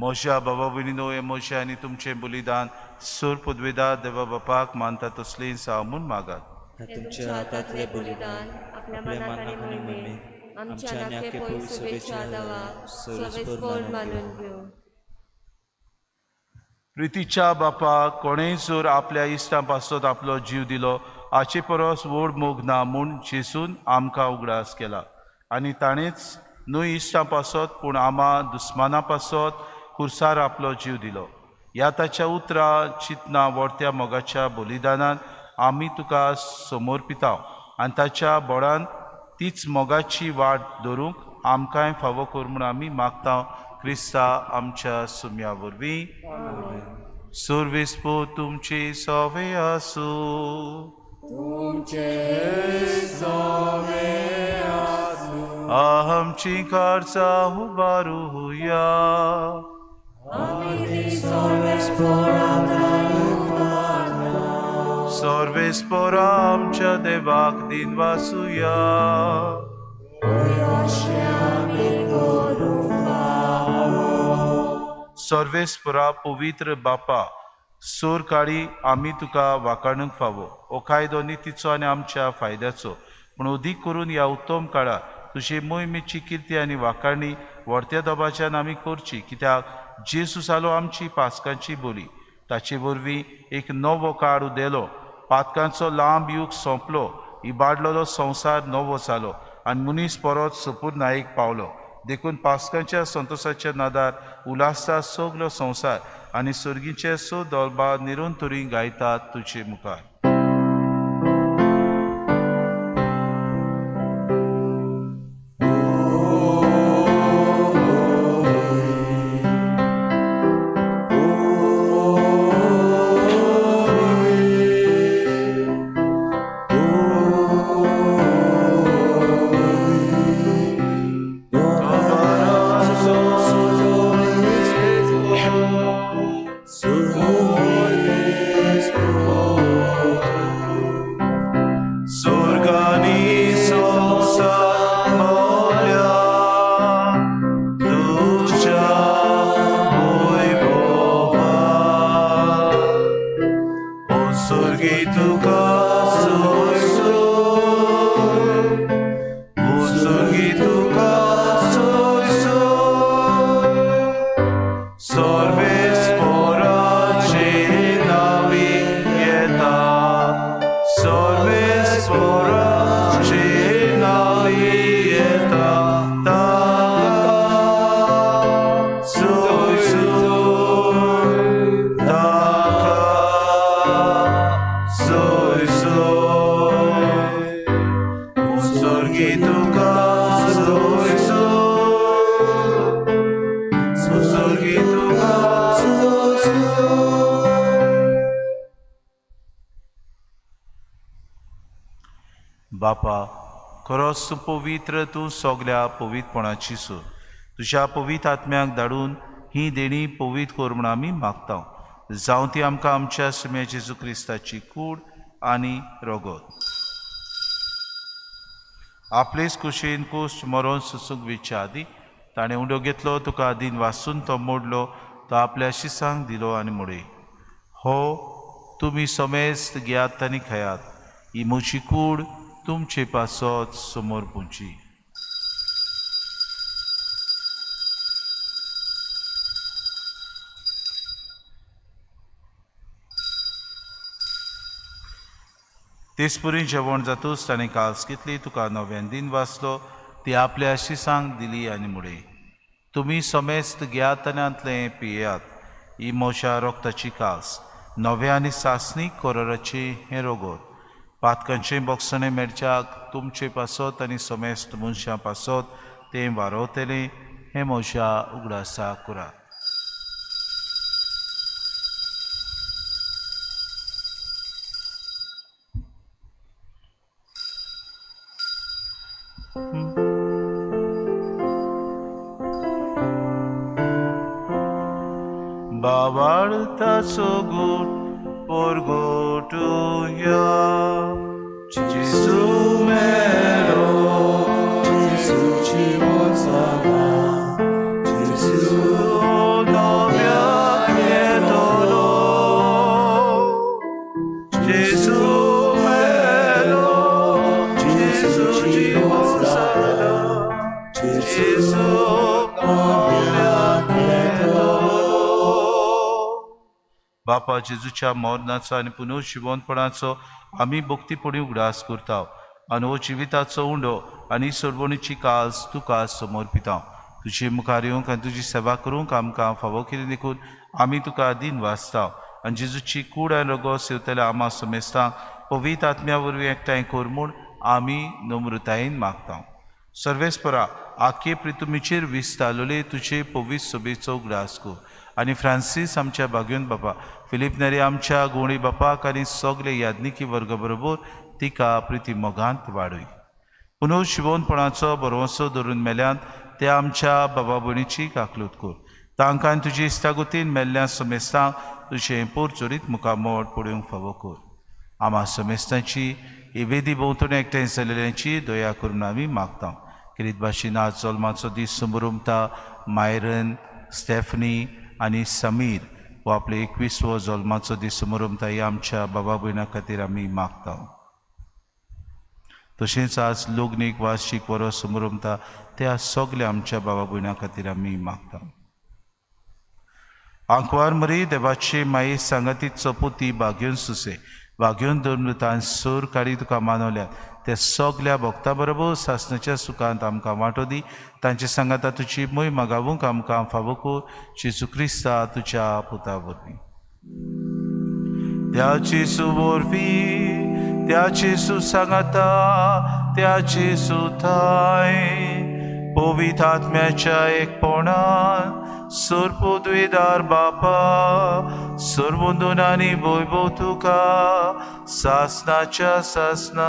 मोशा बाबा भयणीनो, हे मोशे आनी तुमचें बलिदान सूर पदवेदार देवा बापाक मानता तसलीं सामून मागात. हे तुमच्या हातांतले बलिदान आपल्या मनाक आनी मोहिमे आमच्या नाके पयस शुभेच्छा दावा सर्वेस्पर मानून घेऊ. प्रितीच्या बापा, कोणेय जोर आपल्या इश्टां पासत आपलो जीव दिलो, हाचे परस व्हड मोग ना म्हूण जेसून आमकां उगडास केला. आनी ताणेंच न्हय इश्टां पासत पूण आमां दुस्मानां पासत खुर्सार आपलो जीव दिलो. ह्या ताच्या उतरां चिंतना व्हडत्या मोगाच्या बलिदानान आमी तुका समर्पिताव आनी ताच्या बोडान तीच मोगाची वाट धरूंक आमकांय फावो कर म्हूण आमी मागता क्रिस्ता आमच्या सुमया वरवीं. सर्वेस्पो तुमची सवे आसूं. आमची कारचा उबारूया. सर्वेस्पर आमच्या देवाक दिन वासुया. सर्वेस्परा पवित्र बापा, सोर काळी आमी तुका वाखाणूंक फावो. हो कायदो नितीचो आनी आमच्या फायद्याचो, पूण अदीक करून ह्या उत्तम काळात तुजे मोहिमेची किर्ती आनी वाखाणणी व्हडत्या दबाच्यान आमी करची, कित्याक जेजू जालो आमची पासकांची बोली. ताचे वरवीं एक नवो काळ उदेलो पातकांचो लांब युग सोंपलो, इबाडलेलो संवसार नवो जालो आनी मनीस परत सोपूर नायक पावलो. देखून पास्कांच्या संतोशाच्या नादार उलासता सगलो संवसार आनी सुर्गीचे सो दोलबा निरंतरी गायतात तुजे मुखार. बापा, खरोच तूं पवित्र, तूं सगल्या पवित्रपणाची सूर. तुज्या पवित्र आत्म्याक धाडून ही देणी पवित्र कर म्हूण आमी मागता. जावं ती आमकां आमच्या सुम्या जेजू क्रिस्ताची कूड आनी रोगोत. आपलेच कुशीन कुश्ट मरोन सुसूंक विच्या आदी ताणें उंडो घेतलो, तुका आदीन वाचून तो मोडलो, तो आपल्या शिसांक दिलो आनी मोडय. हो, तुमी समेस्त घेयात आनी खयात. ही म्हजी कूड तुमचे पासत समोर पुंची. तेसपुरी जेवण जातूच ताणें काल्स घेतली, तुका नव्यान दिन वाचलो, ती आपल्या शिसांक दिली आनी मुडे. तुमी समेस्त घेयात आनी आंतले पियेयात. ही म्हज्या रोगताची काल्स, नव्या आनी सासणीक कोरोराची हें रोगोत. पातकांचें बोगसणें मेळच्याक तुमचे पासत आनी समेस्त मनशां पासत तें वारोवतलें हें म्हज्या उगडासा करात. बाबाळताचो गूट परगोटुया. Gesù mero, Gesù জীবন সারা, Gesù novia chiedolo, Gesù mero, Gesù জীবন সারা, Gesù novia chiedolo. बापा जेजूच्या मरणाचो आनी पुनर्जिवनपणाचो आमी भक्तीपणी उगडास करता आनी हो जिविताचो उंडो आनी सोडवणीची काल्स तुका समर्पिता. तुजे मुखार येवंक आनी तुजी सेवा करूंक आमकां फावो केली देखून आमी तुका आदीन वाचता आनी जेजूची कूड आनी रोगो सेवतल्या आमा समेस्तांक पवित्र आत्म्या वरवीं एकठांय कर म्हूण आमी नम्रतायेन मागता. सर्वेस्परा आख्ये प्रितुमीचेर विस्तारलोले तुजे पवित्र सभेचो उगडास कर आनी फ्रांसीस आमच्या भाग्योन बापा, फिलीप नेरी आमच्या गोणी बापाक आनी सगले यादनिकी वर्ग बरोबर तिका प्रिती मोगांत वाडय. पुनर्जिवनपणाचो भरवंसो धरून मेल्यांत ते आमच्या बाबा भयणीची काकलूत कर. तांकां तुजी इश्टागुतीन मेल्ल्या समेस्तांक तुजें पोरचोरीत मुखामोड पडूंक फावो कर. आमा समेस्तांची ही वेदी भोंवतणी एकठांय जालेल्यांची दया करून आमी मागता. किरीत भाशेन आज जल्माचो दीस समोरुमता मायरन, स्टेफनी आनी समीर हो आपले 21वो जल्माचो दीस समोरुमता ही आमच्या बाबा भयणां खातीर आमी मागता. तशेंच आज लग्नीक वार्षिक वरो समोरुमता त्या सगल्या आमच्या बाबा भयणां खातीर आमी मागता. आंकवार मरी देवाची माई सांगातीचो पुती भाग्योन सुसे वागून धर्मतान सूर काडी तुका मानवल्यात ते सगल्या भक्तां बरोबर सासणाच्या सुखांत आमकां वांटो दी तांचे सांगाता तुजी मोहीम गावूंक आमकां फावो कर जेजू क्रिस्ता तुज्या पुता वरवीं त्याची सुवरवी त्याची सुसंगता त्याची सुथाय पवित्र आत्म्याच्या एकपणान सर्वोद्वेदार बापा सर्वोंदून आनी वैभव तुका सासणाच्या सासना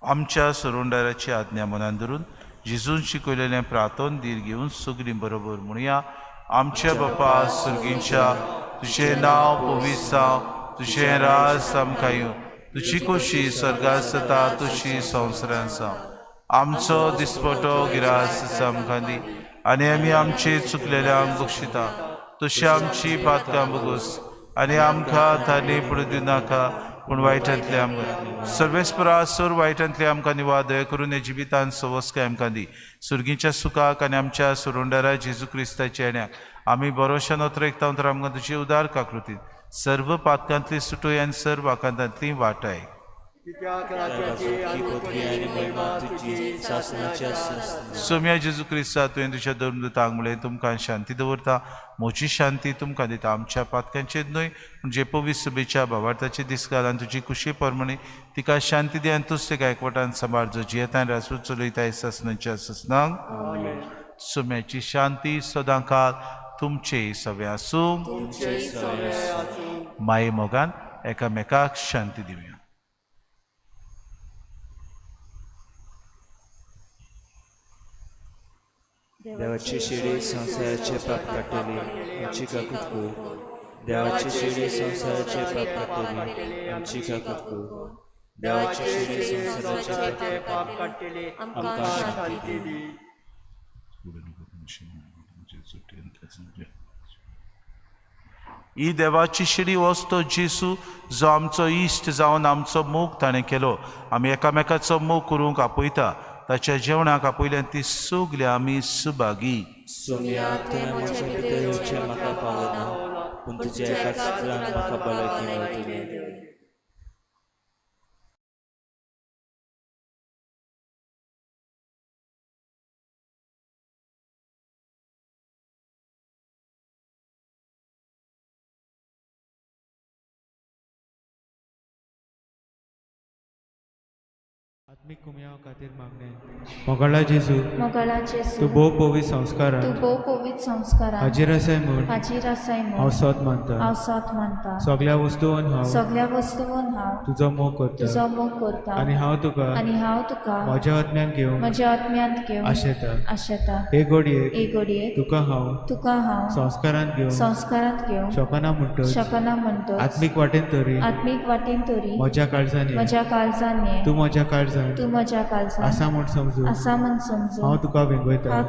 आमच्या सुरोंडाराची आज्ञा मनान धरून जेजून शिकयलेलें प्रार्थन धीर घेवन सगळीं बरोबर म्हणुया आमच्या बापा सुर्गींच्या तुजें नांव पवित्र जावं तुजें राज आमकां येवं तुजी खोशी स्वर्गांत जाता तशी संवसारांत जावं आमचो दिसपटो गिरास आमकां दी आनी आमी आमचे चुकलेल्यांक बक्षिता तशी आमची पातकां बगोस आनी आमकां थाली पडूं दिवं नाका पूण वायटांतले आमकां सर्वेस्परा सोर वायटांतले आमकां निवार दया करून हे जिवितांत सवस्काय आमकां दी सुर्गीच्या सुखाक आनी आमच्या सुरोंडारा जेजू क्रिस्ताच्या येण्याक आमी बरोवशेन उतरेकता तर आमकां तुजी उदार काकृतीन सर्व पातकांतली सुटोय आनी सर्व आकांतांतली वाटाय सोम्या जेजू क्रिस्ता तुवें तुज्या धर्मदूतांक म्हळें तुमकां शांती दवरता म्हजी शांती तुमकां दिता आमच्या पातकांचेर न्हय पूण जे पवित्र सभेच्या भावार्थाचे दीस घालन तुजी खुशी परमणी तिका शांती दी आनी तुज तिका एकवटान सांबाळ जो जियेतान रासून चलयताय ससनाच्या ससनांक सोम्याची शांती सदां काळ तुमचे सवे आसूं माये मोगान एकामेकाक शांती दिवया देवाची शिडी संसाराचे पाप काडटली आमची काकूत देवाची शिडी संसाराचे पाप काडटली आमची काकूत देवाची शिडी संसाराचे पाप काडटले आमकां शांती दी ही देवाची शिडी वस्तो जेसू जो आमचो इश्ट जावन आमचो मोग ताणें केलो आमी एकामेकाचो मोग करूंक आपयता ताच्या जेवणाक आपयल्यान ती सगली आमी सुभागी सोम्या तुवें म्हज्या भितर येवचें म्हाका फावना पूण तुज्या एकाच उतरान म्हाका भलायकी मेळटली आत्मिक कुमया खातीर मागणे मोगाळा जेजू मोगाळा जेजू तूं भोव पवित्र संस्कारांत तूं भोव पवित्र संस्कारांत हाजीर आसाय म्हूण हाजीर आसाय हांव म्हूण सत मानता हांव सत मानता सगळ्या वस्तूंत हांव सगळ्या वस्तूंत हांव तुजो मोग करता तुजो मोग करता आनी हांव तुका म्हज्या आत्म्यान घेवन म्हज्या आत्म्यांत घेवन आशेता हे घडयेक एक घडयेक तुका हांव संस्कारांत घेवन शकना म्हणटच आत्मीक वाटेन तरी म्हज्या काळजान ये तूं म्हज्या काळजान आसा म्हूण समजून हांव तुका वेंगयता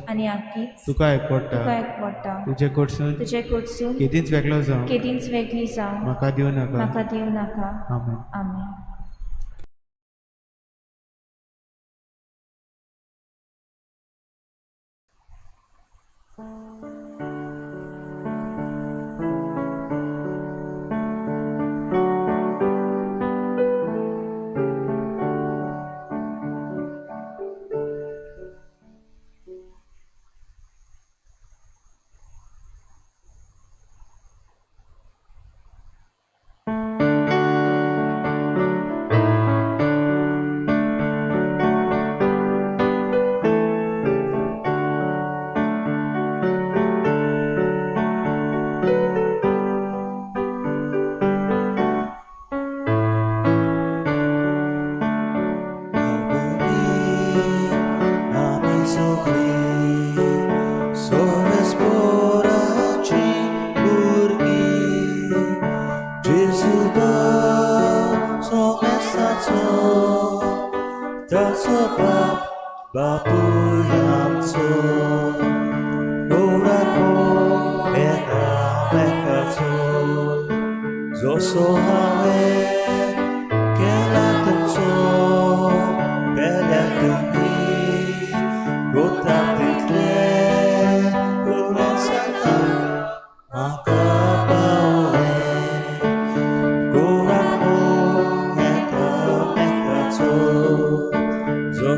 आनी आख्खीच तुका एकवडटा तुजे कडसून केदींच वेगळी जावं म्हाका दिवं नाका आमेन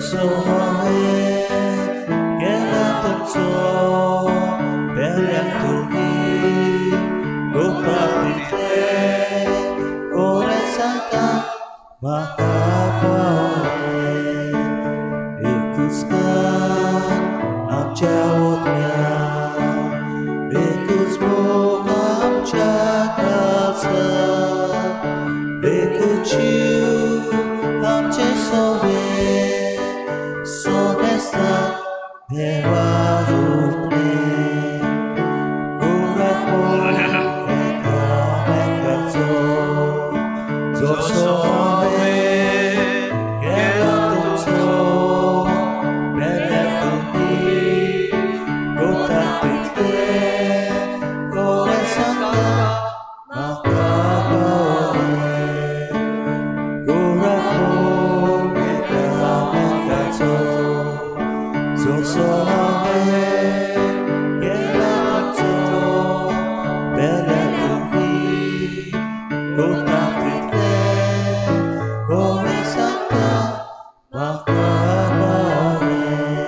जोसो हांवें गेला तुमचो बेल्याक तुमी गोपाक दितले कोरे सांगता म्हाका पावलें एकूच कान आमच्या ओतम्याक एकूच मोग आमच्या काळजाक एकूच जीव आमचे सोबे सोबेस्ता देवा रूपणे गोरा कोण एकामेकाचो जोसो हांवें गेलो तुमचो बेल्याक तुमी गोताक तितले कोणे सांगता म्हाका पावलें गोरा कोण एकामेकाचो जोसो हांवें गेलो तुमचो बेल्याक तुमी गोताक तितले कोणे सांगता म्हाका पावलें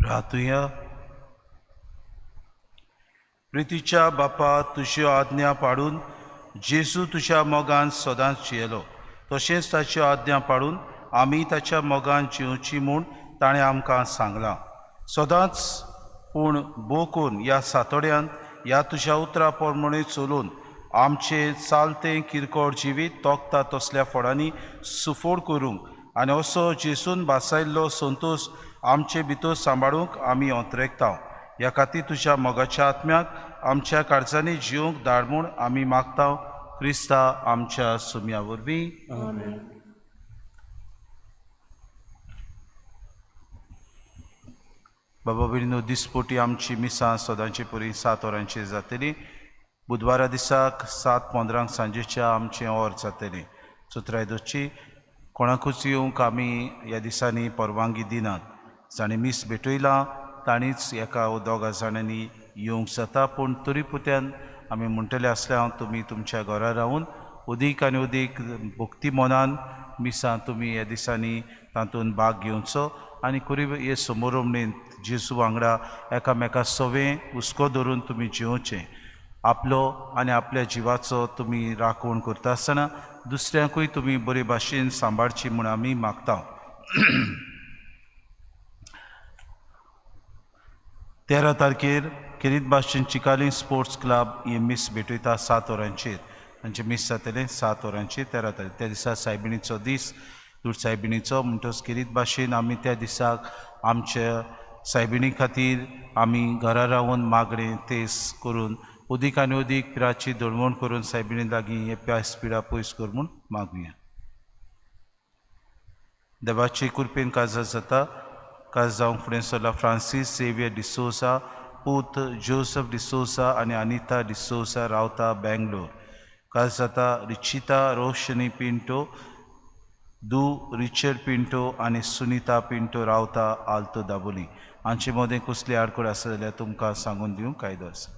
रातुया प्रितीच्या बापा तुज्यो आज्ञा पाडून जेजू तुज्या मोगान सदांच जियेलो तशेंच ताच्यो आज्ञा पाडून आमी ताच्या मोगान जिवची म्हूण ताणें आमकां सांगलां सदांच पूण बोकून ह्या सातोड्यांत ह्या तुज्या उतरा प्रमाणे चलून आमचें चालतें किरकोळ जिवीत तोखता तसल्या फळांनी सुफोड करूंक आनी असो जेसून बासायल्लो संतोश आमचे भितर सांबाळूंक आमी अंतरेकता ह्या खातीर तुज्या मोगाच्या आत्म्याक आमच्या काळजांनी जिवंक धाड म्हूण आमी मागता क्रिस्ता आमच्या सुम्या वरवीं आमेन. बाबा भयणीनो दिसपोटी आमची मिसां सदांची पुरी 7 वरांचेर जातली बुधवारा दिसाक 7:15 सांजेच्या आमचें ओर जातलें सुत्रायदोची कोणाकूच येवंक आमी ह्या दिसांनी परवानगी दिनात जाणें मीस भेटयलां तांणीच एका दोगा जाणांनी येवंक जाता पूण तरी पुत्यान आमी म्हणटले आसल्या तुमी तुमच्या घरा रावून उदीक आनी उदीक भक्ती मनान मिसां तुमी ह्या दिसांनी तातूंत भाग घेवचो आनी कुरी हे समोरमणेंत जेजू वांगडा एकामेका सवें हुस्को धरून तुमी जिवचें आपलो आनी आपल्या जिवाचो तुमी राखण करता आसतना दुसऱ्यांकूय तुमी बरे भाशेन सांबाळची म्हूण आमी मागता 13 तारखेर किरीत भाशेन चिकाली स्पोर्ट्स क्लब ही मीस भेटयता 7 वरांचेर तांचे मीस जातलें 7 वरांचेर 13 तारीख त्या दिसा सायबिणीचो दीस दूड सायबिणीचो म्हणटच किरीत भाशेन आमी त्या दिसाक आमच्या सायबिणी खातीर आमी घरा रावून मागणें तेस करून उदीक आनी उदीक पिराची दळवण करून सायबिणी लागीं हे प्यास पिडा पयस कर म्हूण मागुया देवाचे कृपेन काजार जाता काज जावंक फुडें सरला फ्रांसीस झेवियर डिसोसा पूत जोसेफ डिसोसा आनी अनिता डिसोसा रावता बेंगलोर काज जाता रिचिता रोशनी पिंटो दू रिचर्ड पिंटो आनी सुनीता पिंटो रावता आल्तो दाबोली हांचे मदें कसली आडखळ आसा जाल्यार तुमकां सांगून दिवंक कायदो आसा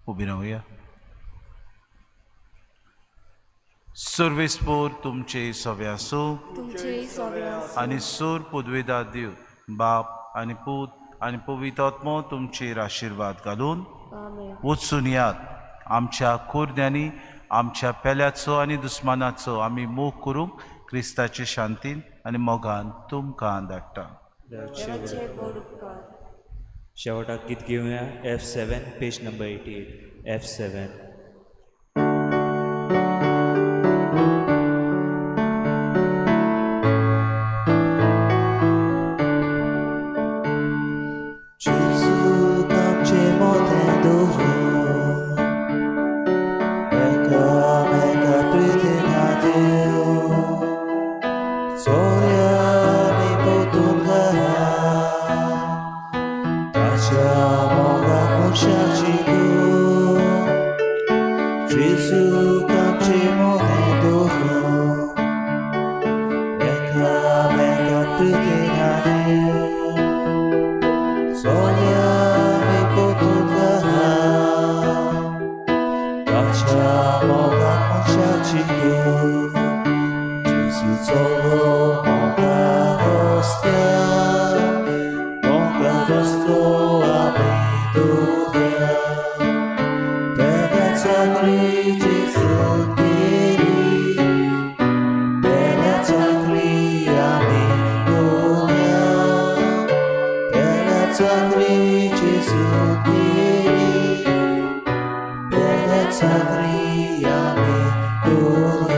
उबी रावया सर्वेस्पोर तुमचे सवे आसूं तुमचे सगळ्या आनी सूर पुदवेदा दिव बाप आनी पूत आनी पवित्र आत्मो तुमचेर आशिर्वाद घालून आमेन. वचून यात आमच्या कुर्द्यांनी आमच्या पेल्याचो आनी दुस्मानाचो आमी मोग करूंक क्रिस्ताचे शांतीन आनी मोगान तुमकां धाडटा देवाचे गोड उपकार शेवटाक गीत घेवया F7 page number 88 F7 Gesù, Doce Mote Duro, तो आम्ही तुझ्या त्याच्या चांगलीची स्तुती त्याला चांगली आम्ही तुझ्या त्याला चांगलीची स्तुती त्याला चांगली आम्ही तुझ्या